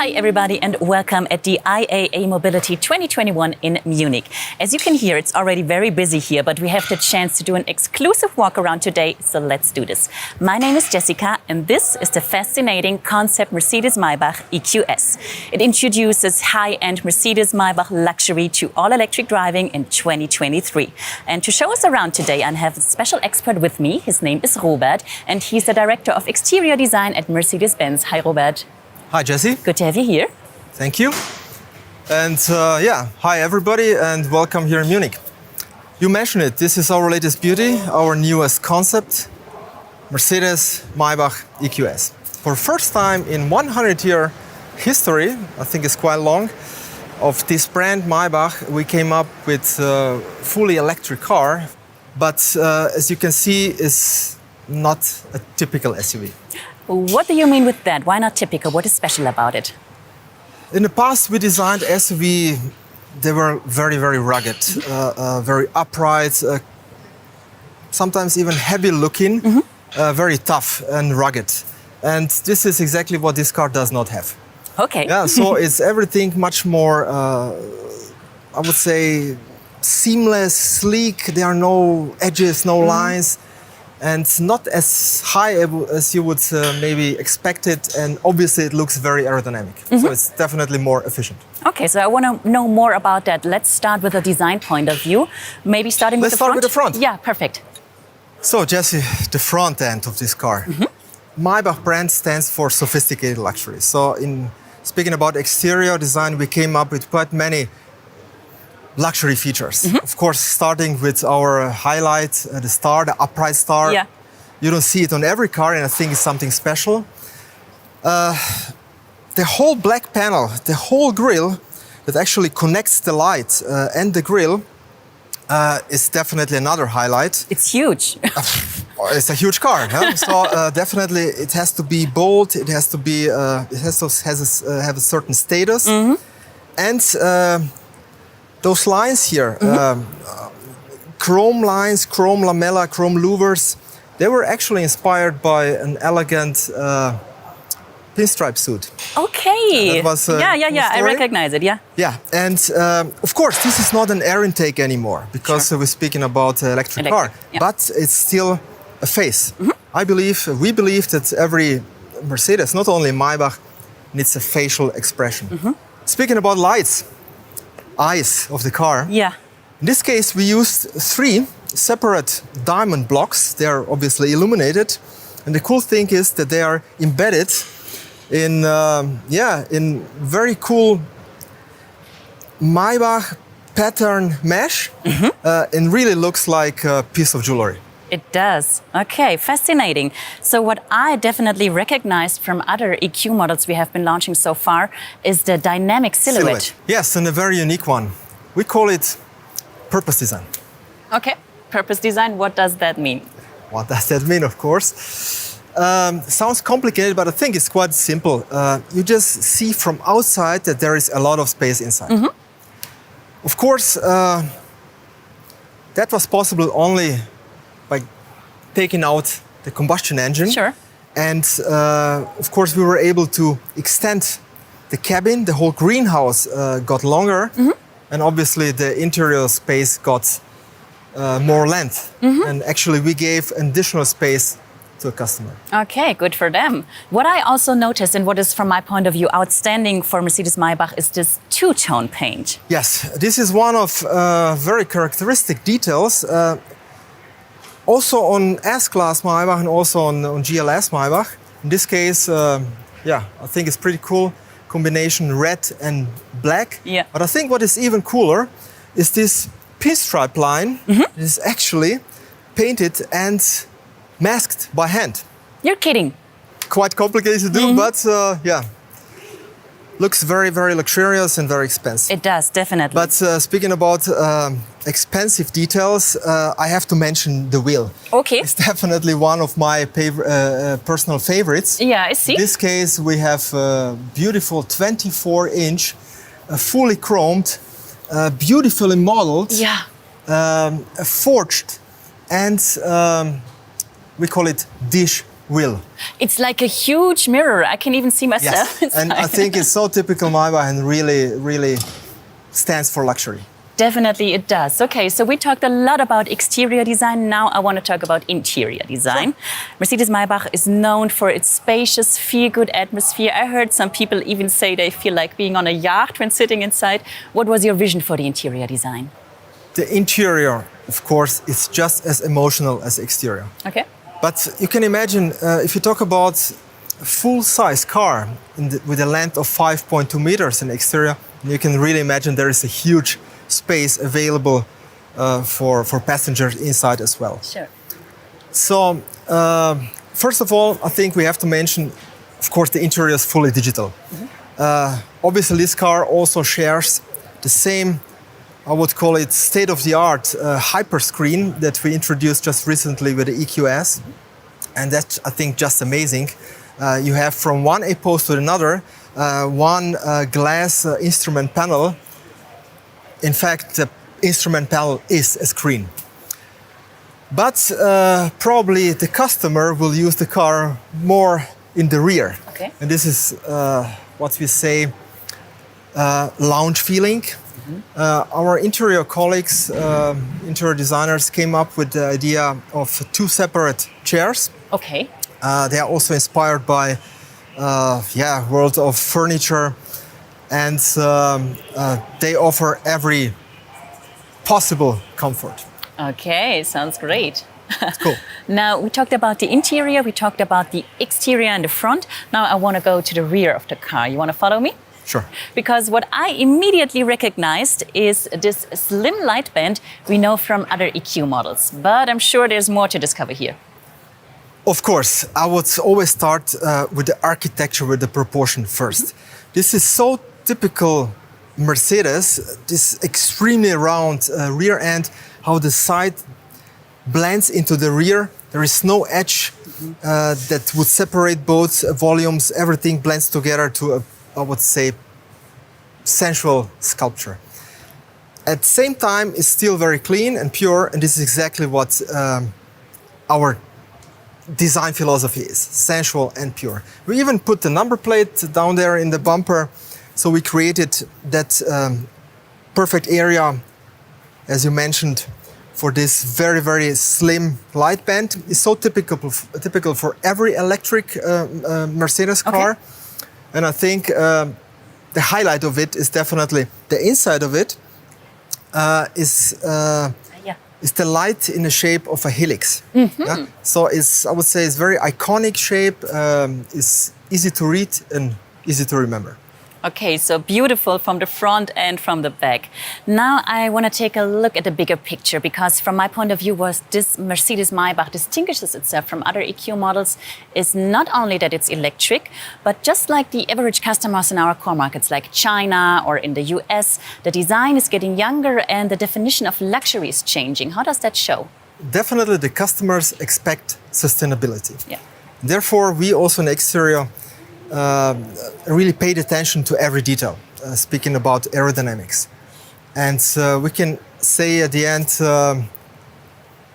Hi everybody and welcome at the IAA Mobility 2021 in Munich. As you can hear, it's already very busy here, but we have the chance to do an exclusive walk around today, so let's do this. My name is Jessica and this is the fascinating Concept Mercedes-Maybach EQS. It introduces high-end Mercedes-Maybach luxury to all-electric driving in 2023. And to show us around today, I have a special expert with me. His name is Robert and he's the Director of Exterior Design at Mercedes-Benz. Hi Robert. Hi Jesse. Good to have you here. Thank you. And hi everybody and welcome here in Munich. You mentioned it, this is our latest beauty, our newest concept, Mercedes-Maybach EQS. For the first time in 100-year history, I think it's quite long, of this brand Maybach, we came up with a fully electric car, but as you can see, it's not a typical SUV. What do you mean with that? Why not typical? What is special about it? In the past, we designed SUV. They were very, very rugged, very upright, sometimes even heavy looking, very tough and rugged. And this is exactly what this car does not have. Okay. Yeah, so it's everything much more, I would say, seamless, sleek. There are no edges, no lines. And not as high as you would maybe expect it, and obviously it looks very aerodynamic. So it's definitely more efficient. Okay, so I want to know more about that. Let's start with a design point of view. Maybe starting with the front? Let's start with the front. Yeah, perfect. So Jesse, the front end of this car. Maybach brand stands for sophisticated luxury. So in speaking about exterior design, we came up with quite many luxury features. Of course, starting with our highlight, the star, the upright star. Yeah. You don't see it on every car, and I think it's something special. The whole black panel, the whole grille that actually connects the light and the grille is definitely another highlight. It's huge. It's a huge car, huh? So definitely it has to be bold. It has to be. It has to have a certain status, and those lines here, chrome lines, chrome lamella, chrome louvers, they were actually inspired by an elegant pinstripe suit. Okay. That was yeah, I recognize it, yeah. Yeah, and of course, this is not an air intake anymore because we're speaking about electric car, but it's still a face. We believe that every Mercedes, not only Maybach, needs a facial expression. Speaking about lights, eyes of the car. Yeah. In this case, we used 3 separate diamond blocks. They are obviously illuminated, and the cool thing is that they are embedded in very cool Maybach pattern mesh, and really looks like a piece of jewelry. It does. Okay, fascinating. So what I definitely recognized from other EQ models we have been launching so far is the dynamic silhouette. Yes, and a very unique one. We call it purpose design. Okay, purpose design, what does that mean? What does that mean, of course? Sounds complicated, but I think it's quite simple. You just see from outside that there is a lot of space inside. Of course, that was possible only by taking out the combustion engine. Sure. And of course, we were able to extend the cabin. The whole greenhouse got longer. And obviously, the interior space got more length. And actually, we gave additional space to a customer. Okay, good for them. What I also noticed, and what is from my point of view outstanding for Mercedes-Maybach, is this two-tone paint. Yes, this is one of very characteristic details. Also on S-Class Maybach and also on GLS Maybach. In this case, I think it's pretty cool. Combination red and black. Yeah. But I think what is even cooler is this pinstripe line that is actually painted and masked by hand. You're kidding. Quite complicated to do, but looks very, very luxurious and very expensive. It does, definitely. But speaking about expensive details, I have to mention the wheel. Okay. It's definitely one of my personal favorites. Yeah, I see. In this case, we have a beautiful 24-inch, fully chromed, beautifully modeled, forged, and we call it dish wheel. It's like a huge mirror. I can even see myself. Yes, and I think it's so typical Maybach and really stands for luxury. Definitely it does. Okay, so we talked a lot about exterior design. Now I want to talk about interior design. Sure. Mercedes-Maybach is known for its spacious, feel-good atmosphere. I heard some people even say they feel like being on a yacht when sitting inside. What was your vision for the interior design? The interior, of course, is just as emotional as the exterior. Okay. But you can imagine, if you talk about a full-size car with a length of 5.2 meters in the exterior, you can really imagine there is a huge space available for passengers inside as well. Sure. So, first of all, I think we have to mention, of course, the interior is fully digital. Obviously, this car also shares the same, I would call it state-of-the-art hyper screen that we introduced just recently with the EQS. And that's, I think, just amazing. You have from one A-post to another, one glass instrument panel. In fact, the instrument panel is a screen. But probably the customer will use the car more in the rear. Okay. And this is what we say lounge feeling. Our interior colleagues, interior designers, came up with the idea of two separate chairs. Okay. They are also inspired by world of furniture, and they offer every possible comfort. Okay, sounds great. Cool. Now, we talked about the interior, we talked about the exterior and the front. Now I want to go to the rear of the car. You want to follow me? Sure. Because what I immediately recognized is this slim light band we know from other EQ models. But I'm sure there's more to discover here. Of course, I would always start with the architecture, with the proportion first. This is so typical Mercedes, this extremely round rear end, how the side blends into the rear. There is no edge that would separate both volumes. Everything blends together to a, I would say, sensual sculpture. At the same time, it's still very clean and pure, and this is exactly what our design philosophy is, sensual and pure. We even put the number plate down there in the bumper, so we created that perfect area, as you mentioned, for this very slim light band. It's so typical for every electric Mercedes car. Okay. And I think the highlight of it is definitely the inside of it is the light in the shape of a helix. Yeah? So I would say it's very iconic shape, it's easy to read and easy to remember. Okay, so beautiful from the front and from the back. Now I want to take a look at the bigger picture, because from my point of view, what this Mercedes-Maybach distinguishes itself from other EQ models is not only that it's electric, but just like the average customers in our core markets like China or in the US, the design is getting younger and the definition of luxury is changing. How does that show? Definitely the customers expect sustainability. Yeah. Therefore, we also in the exterior really paid attention to every detail, speaking about aerodynamics. And we can say at the end,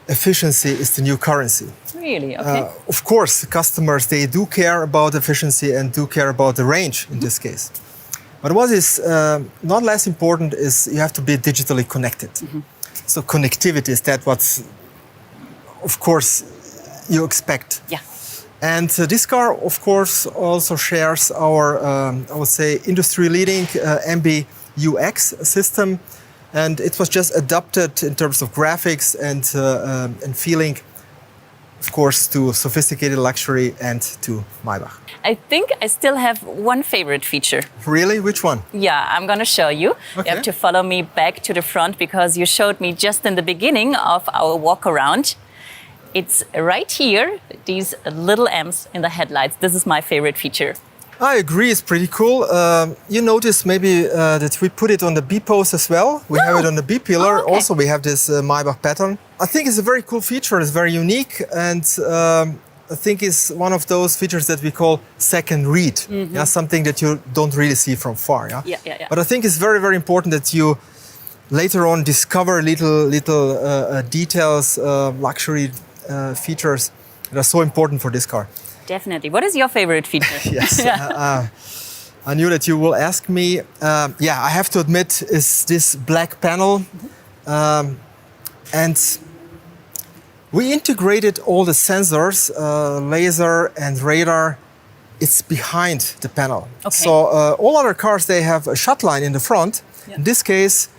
efficiency is the new currency. Really? Okay. Of course, customers, they do care about efficiency and do care about the range in this case. But what is not less important is you have to be digitally connected. So connectivity is that what, of course, you expect. Yeah. And this car, of course, also shares our, I would say, industry-leading MBUX system. And it was just adapted in terms of graphics and feeling, of course, to sophisticated luxury and to Maybach. I think I still have one favorite feature. Really? Which one? Yeah, I'm going to show you. Okay. You have to follow me back to the front, because you showed me just in the beginning of our walk around. It's right here, these little M's in the headlights. This is my favorite feature. I agree, it's pretty cool. You notice maybe that we put it on the B-post as well. We have it on the B-pillar. Oh, okay. Also, we have this Maybach pattern. I think it's a very cool feature. It's very unique. And I think it's one of those features that we call second read. Yeah, something that you don't really see from far. Yeah? But I think it's very important that you later on discover little details, luxury features, that are so important for this car. Definitely. What is your favorite feature? Yes. I knew that you will ask me. Yeah, I have to admit, is this black panel. And we integrated all the sensors, laser and radar. It's behind the panel. Okay. So all other cars, they have a shut line in the front. Yeah. In this case,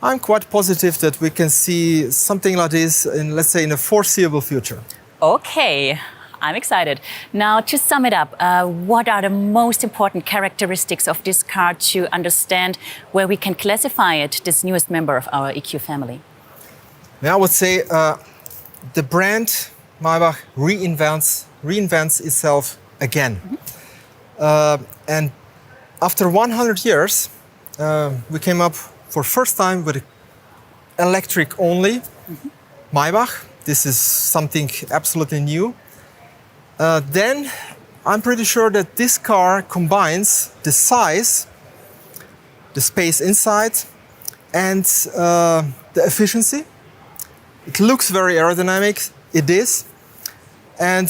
I'm quite positive that we can see something like this in, let's say, in the foreseeable future. Okay, I'm excited. Now, to sum it up, what are the most important characteristics of this car to understand where we can classify it, this newest member of our EQ family? Now, I would say the brand Maybach reinvents itself again. And after 100 years, we came up for first time with electric only Maybach. This is something absolutely new. Then I'm pretty sure that this car combines the size, the space inside, and the efficiency. It looks very aerodynamic, it is. And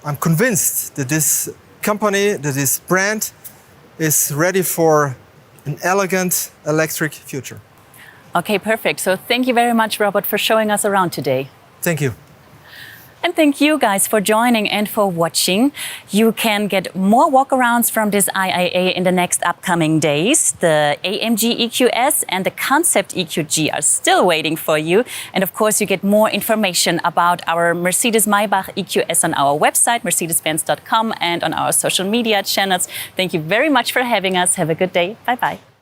I'm convinced that this company, that this brand is ready for an elegant electric future. Okay, perfect. So thank you very much, Robert, for showing us around today. Thank you. And thank you guys for joining and for watching. You can get more walkarounds from this IAA in the next upcoming days. The AMG EQS and the Concept EQG are still waiting for you. And of course, you get more information about our Mercedes-Maybach EQS on our website, mercedes-benz.com, and on our social media channels. Thank you very much for having us. Have a good day. Bye-bye.